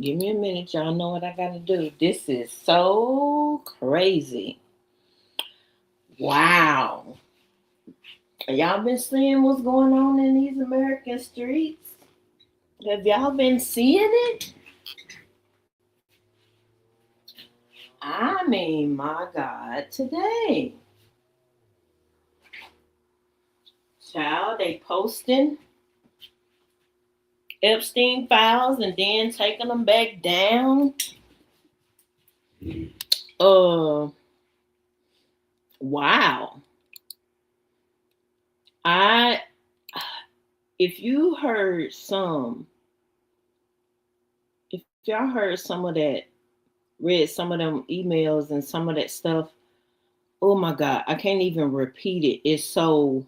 Give me a minute. Y'all know what I got to do. This is so crazy. Wow. Y'all been seeing what's going on in these American streets? Have y'all been seeing it? I mean, my God, today. Child, they posting Epstein files and then taking them back down. Uh, wow. I if you heard if y'all heard some of that, read some of them emails and some of that stuff, oh my God, I can't even repeat it. It's so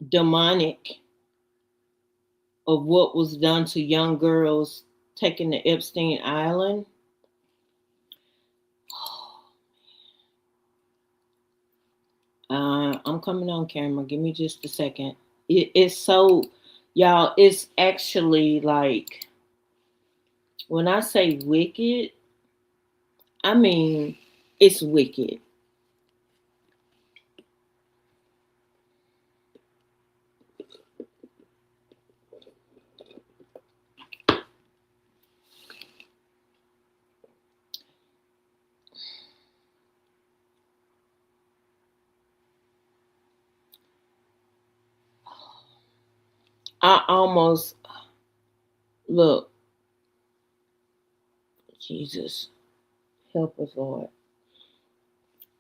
demonic of what was done to young girls taken to Epstein Island. I'm coming on camera. Give me just a second. It's so, y'all, it's actually like, when I say wicked, I mean, it's wicked. I almost, look, Jesus, help us, Lord.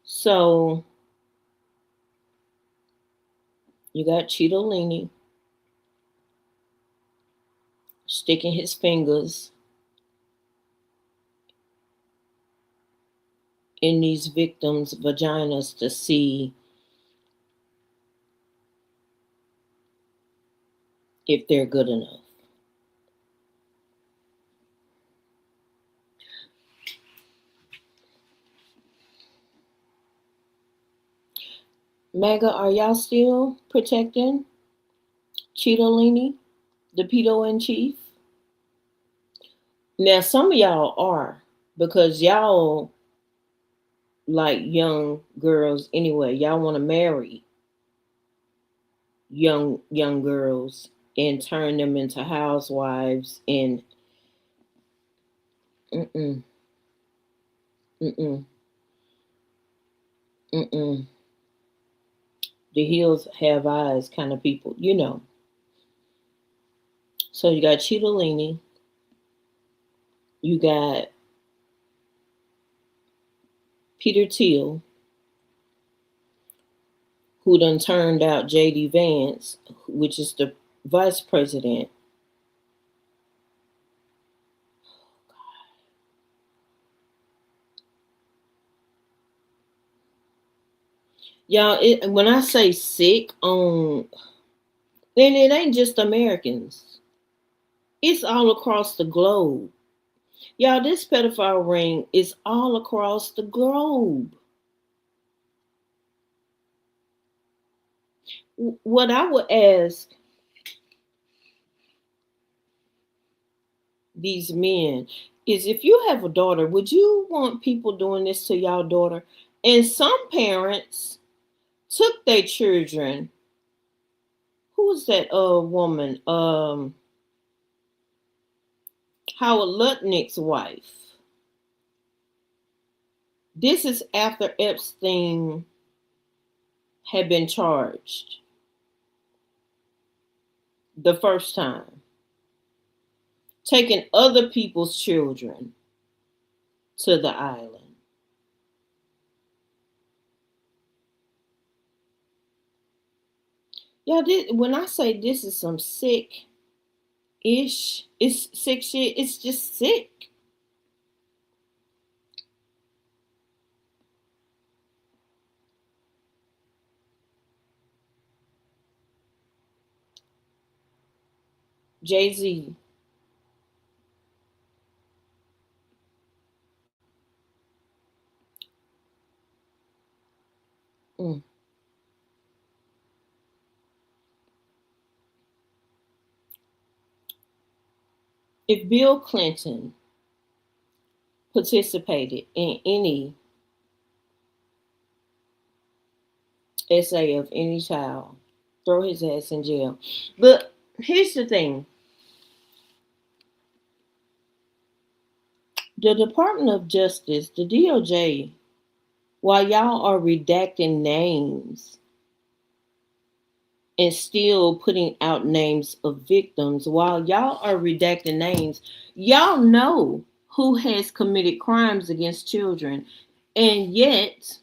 So, you got Cheetolini sticking his fingers in these victims' vaginas to see if they're good enough. MAGA, are y'all still protecting Cheetolini, the pedo in chief? Now, some of y'all are, because y'all like young girls anyway. Y'all want to marry young girls and turn them into housewives and mm-mm, mm-mm, mm-mm. The heels have eyes kind of people, you know. So you got Cheetolini, you got Peter Thiel, who done turned out JD Vance, which is the vice president. Y'all, when I say sick on, then it ain't just Americans. It's all across the globe. Y'all, this pedophile ring is all across the globe. What I would ask these men is, if you have a daughter, would you want people doing this to y'all daughter? And some parents took their children. Who was that woman? Howard Lutnick's wife. This is after Epstein had been charged the first time, taking other people's children to the island. Yeah, when I say this is some sick ish, it's sick shit. It's just sick. Jay Z. Mm. If Bill Clinton participated in any essay of any child, throw his ass in jail. But here's the thing: the Department of Justice, the DOJ, while y'all are redacting names and still putting out names of victims, while y'all are redacting names, y'all know who has committed crimes against children, and yet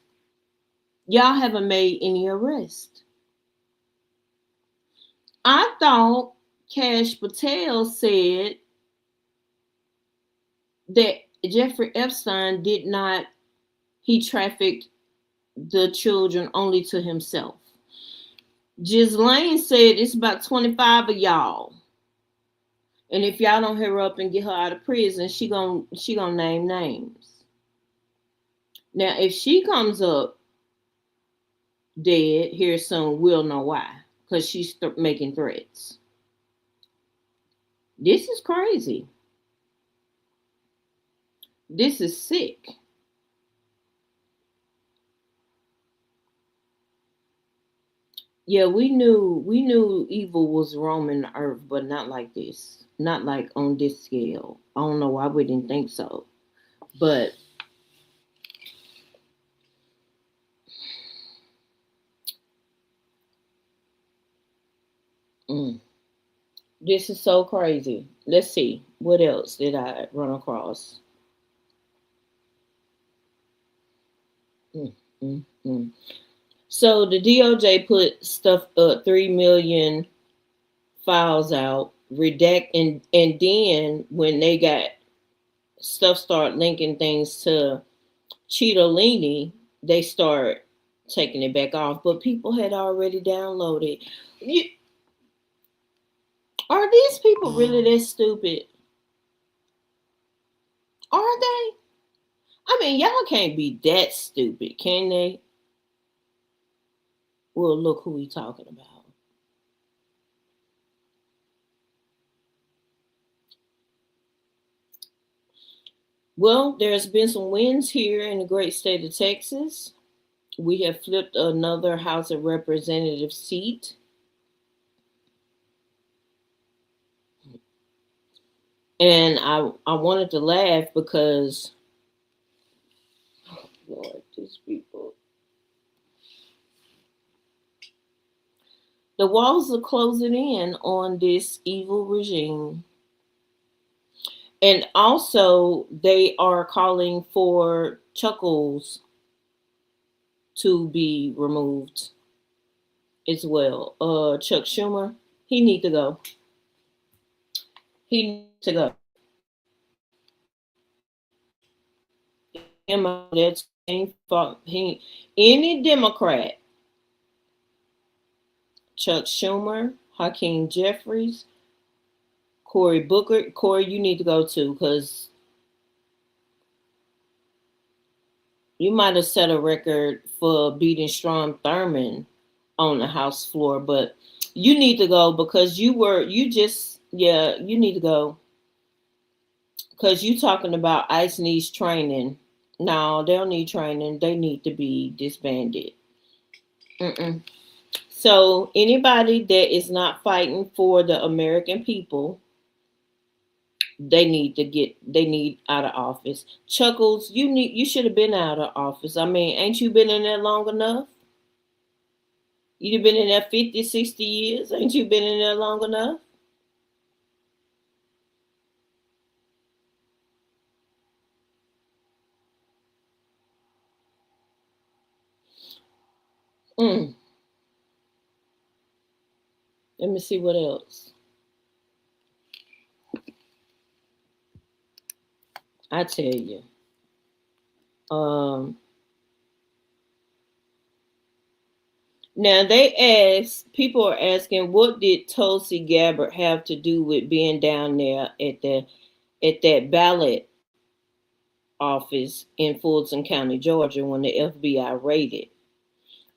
y'all haven't made any arrests. I thought Cash Patel said that Jeffrey Epstein did not, he trafficked the children only to himself. Ghislaine said it's about 25 of y'all. And if y'all don't hurry up and get her out of prison, she gonna name names. Now, if she comes up dead here soon, we'll know why. Because she's making threats. This is crazy. This is sick. Yeah, we knew evil was roaming the earth, but not like this. Not like on this scale. I don't know why we didn't think so. But mm, this is so crazy. Let's see. What else did I run across? Mm, mm, mm. So the DOJ put stuff 3 million files out, redact, and then when they got stuff start linking things to Cheetolini, they start taking it back off. But people had already downloaded. You, are these people really that stupid? Are they? I mean, y'all can't be that stupid, can they? Well, look who we talking about. Well, there's been some wins here in the great state of Texas. We have flipped another House of Representatives seat. And I wanted to laugh because, Lord, these people. The walls are closing in on this evil regime. And also, they are calling for Chuckles to be removed as well. Chuck Schumer, he need to go. He needs to go. That's any Democrat, Chuck Schumer, Hakeem Jeffries, Cory Booker. Cory, you need to go too, because you might have set a record for beating Strom Thurmond on the House floor, but you need to go because you need to go because you talking about ICE needs training. No, they don't need training. They need to be disbanded. Mm-mm. So anybody that is not fighting for the American people, they need out of office. Chuckles, you should have been out of office. I mean, ain't you been in there long enough? You've been in there 50, 60 years. Ain't you been in there long enough? Mm. Let me see what else. I tell you. Um, Now people are asking, what did Tulsi Gabbard have to do with being down there at that ballot office in Fulton County, Georgia, when the FBI raided?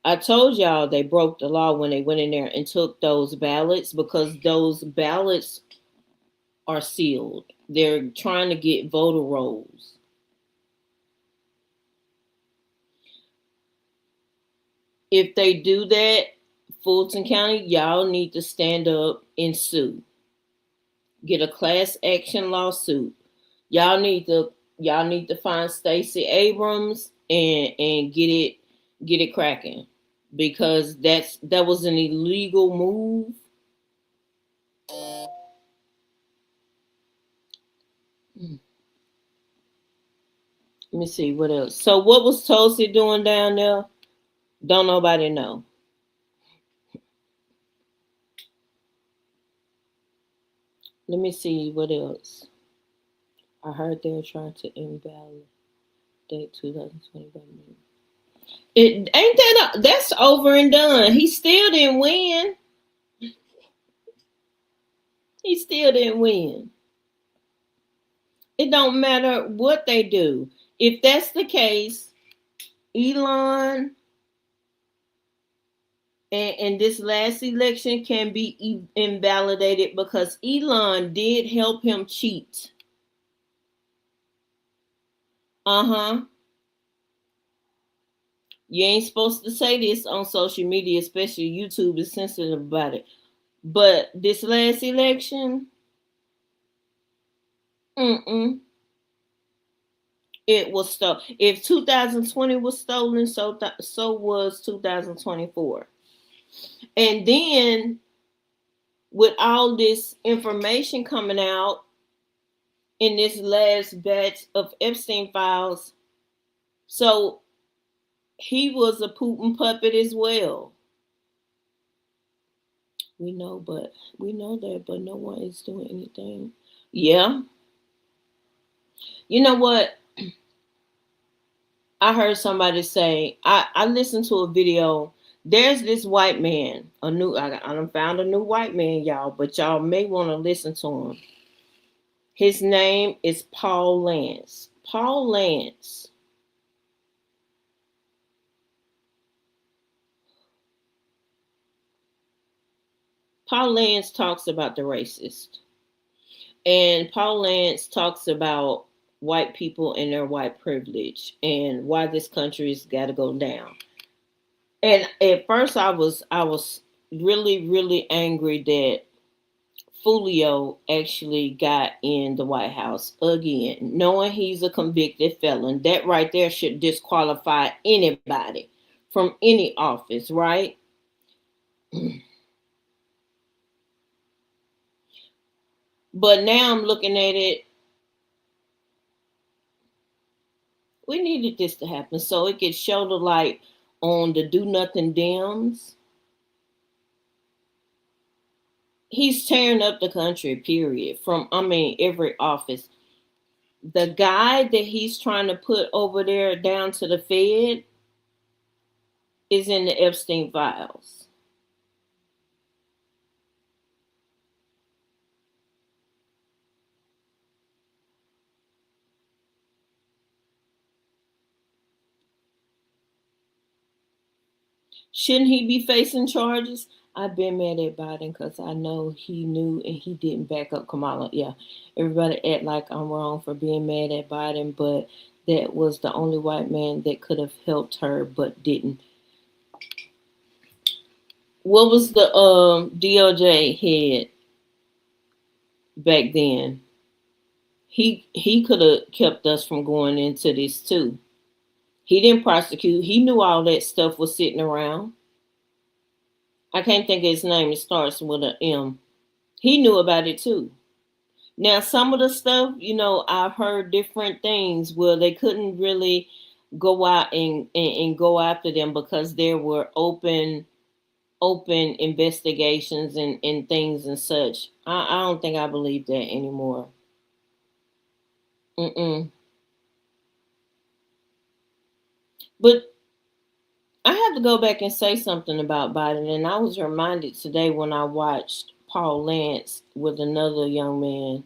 I told y'all they broke the law when they went in there and took those ballots because those ballots are sealed. They're trying to get voter rolls. If they do that, Fulton County, y'all need to stand up and sue. Get a class action lawsuit. Y'all need to y'all need to find Stacey Abrams and get it cracking, because that was an illegal move. Let me see what else. So what was Tulsi doing down there? Don't nobody know. Let me see what else. I heard they were trying to invalidate 2020 government. It ain't that's over and done. He still didn't win. He still didn't win. It don't matter what they do. If that's the case, Elon and this last election can be invalidated because Elon did help him cheat. Uh-huh. You ain't supposed to say this on social media, especially YouTube is sensitive about it. But this last election, mm-mm, it was stolen. If 2020 was stolen, so was 2024. And then with all this information coming out in this last batch of Epstein files, so he was a Putin puppet as well. We know that, but no one is doing anything. Yeah. You know what? I heard somebody say, I listened to a video. There's this white man, I done found a new white man, y'all, but y'all may want to listen to him. His name is Paul Lance. Paul Lance. Paul Lance talks about the racist. And Paul Lance talks about white people and their white privilege and why this country's got to go down. And at first I was really, really angry that Fulio actually got in the White House again, knowing he's a convicted felon. That right there should disqualify anybody from any office, right? But now I'm looking at it, we needed this to happen so it could show the light on the do nothing Dems. He's tearing up the country, period. From, I mean, every office. The guy that he's trying to put over there down to the Fed is in the Epstein files. Shouldn't he be facing charges? I've been mad at Biden because I know he knew and he didn't back up Kamala. Yeah, everybody act like I'm wrong for being mad at Biden, but that was the only white man that could have helped her but didn't. What was the DOJ head back then? He could have kept us from going into this too. He didn't prosecute. He knew all that stuff was sitting around. I can't think of his name. It starts with an M. He knew about it too. Now, some of the stuff, I've heard different things where they couldn't really go out and go after them because there were open investigations and things and such. I don't think I believe that anymore. Mm-mm. But I have to go back and say something about Biden, and I was reminded today when I watched Paul Lance with another young man.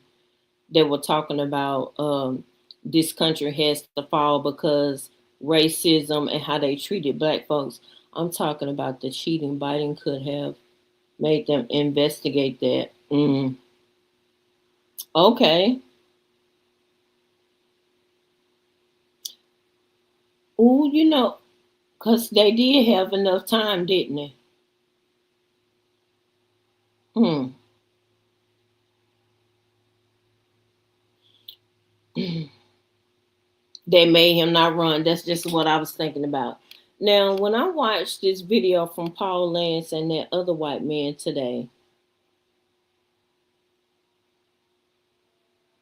They were talking about this country has to fall because racism and how they treated black folks. I'm talking about the cheating. Biden could have made them investigate that. Okay. Oh, because they did have enough time, didn't they? Hmm. They made him not run. That's just what I was thinking about. Now, when I watched this video from Paul Lance and that other white man today,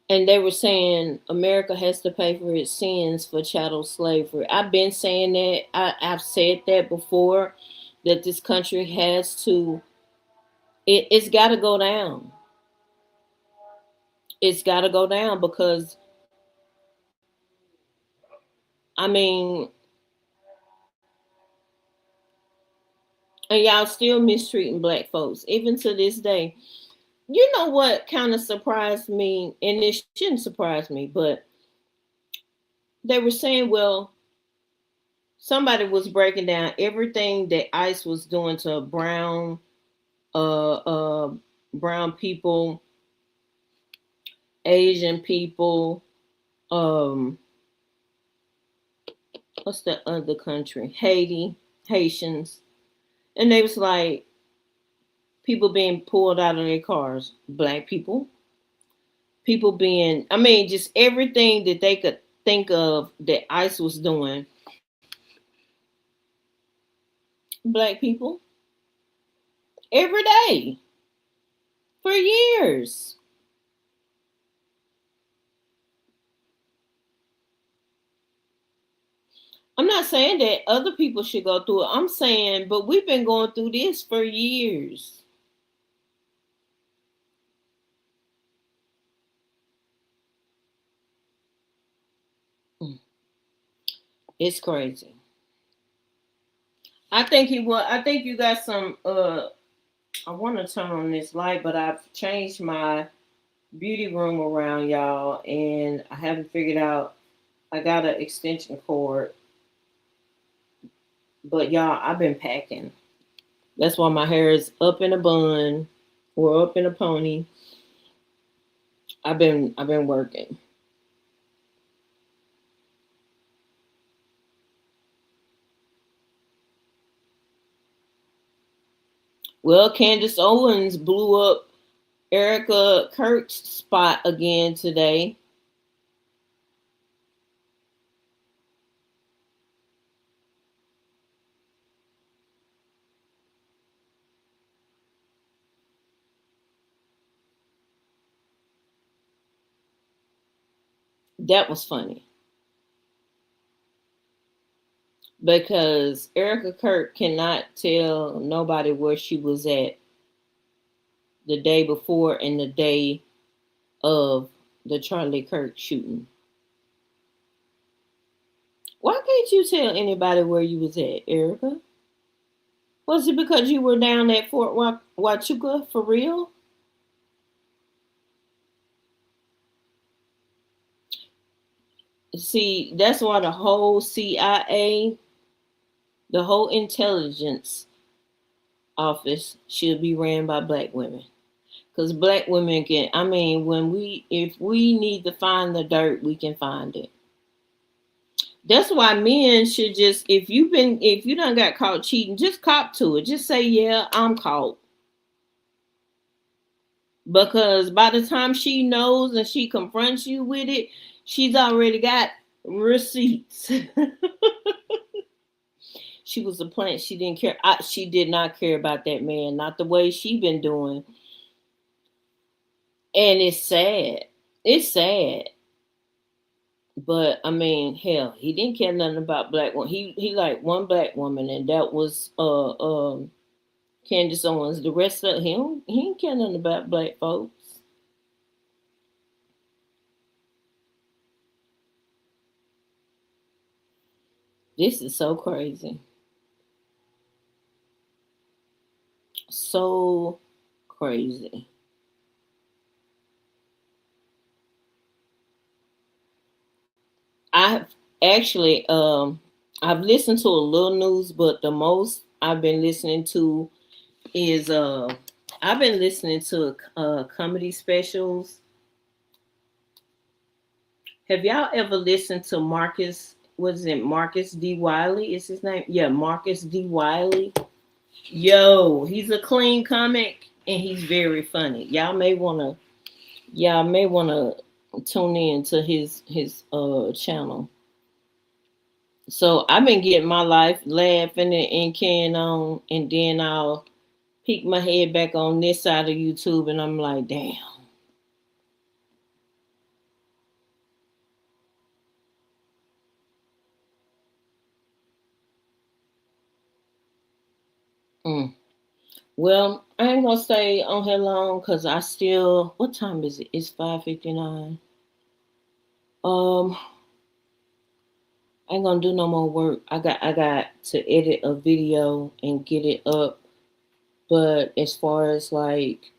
and they were saying America has to pay for its sins for chattel slavery. I've been saying that. I've said that before, that this country has to, it's got to go down. It's got to go down because, I mean, and y'all still mistreating black folks, even to this day. You know what kind of surprised me, and it shouldn't surprise me, but they were saying, well, somebody was breaking down everything that ICE was doing to uh, uh, brown people, Asian people, um, what's the other country? Haiti, Haitians, and they was like people being pulled out of their cars, black people being, I mean, just everything that they could think of that ICE was doing, black people, every day for years. I'm not saying that other people should go through it. I'm saying, but we've been going through this for years. Mm, it's crazy. I think he was. I think you got some. I want to turn on this light, but I've changed my beauty room around, y'all, and I haven't figured out. I got an extension cord, but y'all, I've been packing. That's why my hair is up in a bun or up in a pony. I've been working. Well, Candace Owens blew up Erica Kirk's spot again today. That was funny because Erica Kirk cannot tell nobody where she was at the day before and the day of the Charlie Kirk shooting. Why can't you tell anybody where you was at, Erica? Was it because you were down at Fort Huachuca for real? See, that's why the whole CIA, the whole intelligence office should be ran by black women. Because black women can, I mean, if we need to find the dirt, we can find it. That's why men should just, if you done got caught cheating, just cop to it. Just say, yeah, I'm caught. Because by the time she knows and she confronts you with it, she's already got receipts. She was a plant. She didn't care. She did not care about that man, not the way she been doing. And it's sad. It's sad. But I mean, hell, he didn't care nothing about black women. He liked one black woman, and that was Candace Owens. The rest of him, he didn't care nothing about black folks. This is so crazy. So crazy. I've actually I've listened to a little news, but the most I've been listening to is I've been listening to comedy specials. Have y'all ever listened to Marcus? Was it Marcus D. Wiley? Is his name? Yeah, Marcus D. Wiley. Yo, he's a clean comic and he's very funny. Y'all may wanna tune in to his channel. So I've been getting my life laughing and carrying on, and then I'll peek my head back on this side of YouTube, and I'm like, damn. Mm. Well, I ain't gonna stay on here long because I still. What time is it? It's 5:59. Um, I ain't gonna do no more work. I got to edit a video and get it up. But as far as like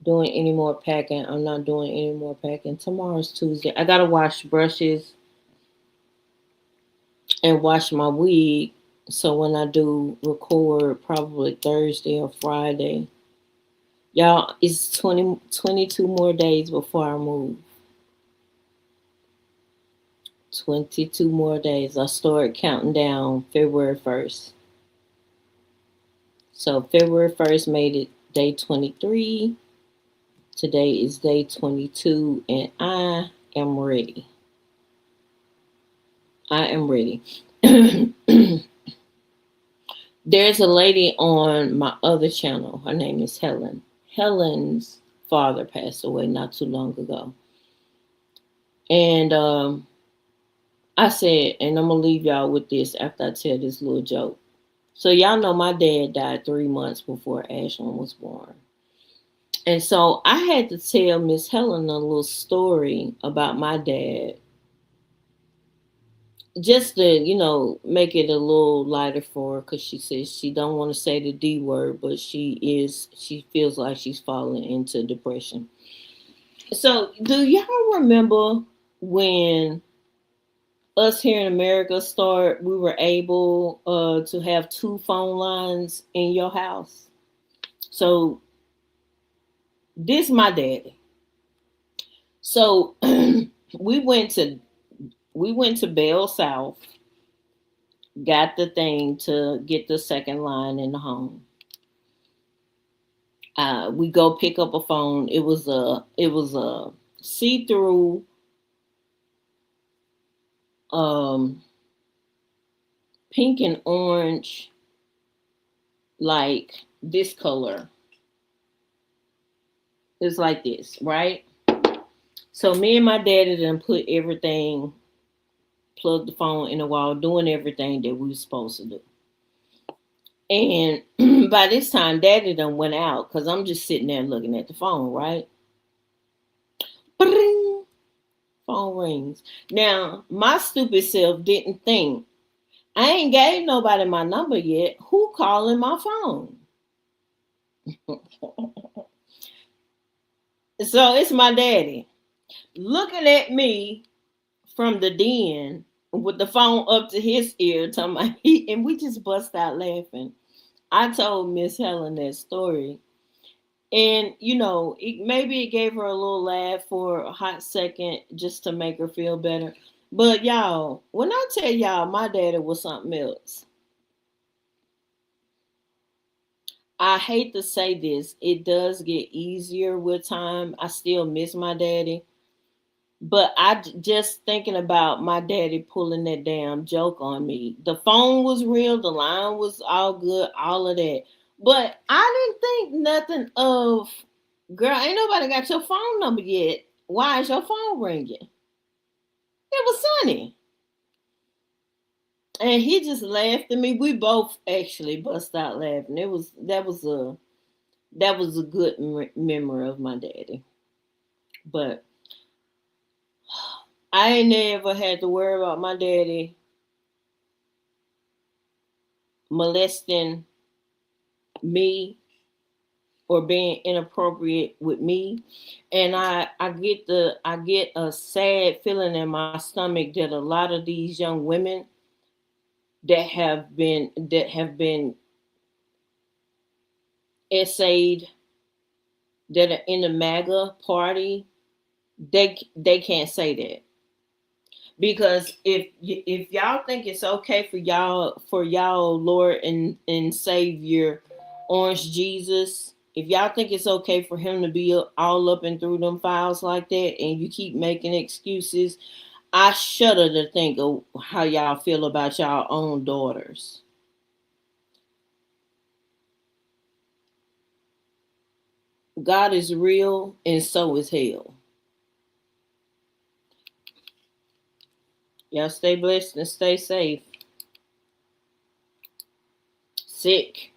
doing any more packing, I'm not doing any more packing. Tomorrow's Tuesday. I gotta wash brushes and wash my wig. So when I do record, probably Thursday or Friday, y'all, it's 22 more days before I move. 22 more days. I start counting down February 1st. So February 1st made it day 23. Today is day 22, and I am ready. I am ready. There's a lady on my other channel. Her name is Helen. Helen's father passed away not too long ago. And I said, and I'm going to leave y'all with this after I tell this little joke. So, y'all know my dad died 3 months before Ashlyn was born. And so I had to tell Miss Helen a little story about my dad, just to make it a little lighter for her, because she says she don't want to say the D word, but she feels like she's falling into depression. So do y'all remember when us here in America we were able to have two phone lines in your house? So this my daddy. So we went to Bell South, got the thing to get the second line in the home. We go pick up a phone. It was a see through um, pink and orange, like this color. It's like this, right? So me and my daddy done put everything, plugged the phone in the wall, doing everything that we were supposed to do. And by this time, daddy done went out because I'm just sitting there looking at the phone, right? Bring, phone rings. Now, my stupid self didn't think, I ain't gave nobody my number yet. Who calling my phone? So it's my daddy looking at me from the den with the phone up to his ear, talking about and we just bust out laughing. I told Miss Helen that story. And maybe it gave her a little laugh for a hot second just to make her feel better. But y'all, when I tell y'all my daddy was something else, I hate to say this, it does get easier with time. I still miss my daddy. But just thinking about my daddy pulling that damn joke on me. The phone was real, the line was all good, all of that. But I didn't think nothing of, girl, ain't nobody got your phone number yet. Why is your phone ringing? It was Sonny. And he just laughed at me. We both actually bust out laughing. That was a good memory of my daddy. But I ain't never had to worry about my daddy molesting me or being inappropriate with me. And I get a sad feeling in my stomach that a lot of these young women that have been essayed, that are in the MAGA party, they can't say that Because if y'all think it's okay for y'all Lord and Savior Orange Jesus, if y'all think it's okay for him to be all up and through them files like that, and you keep making excuses, I shudder to think of how y'all feel about y'all own daughters. God is real, and so is hell. Y'all stay blessed and stay safe. Sick.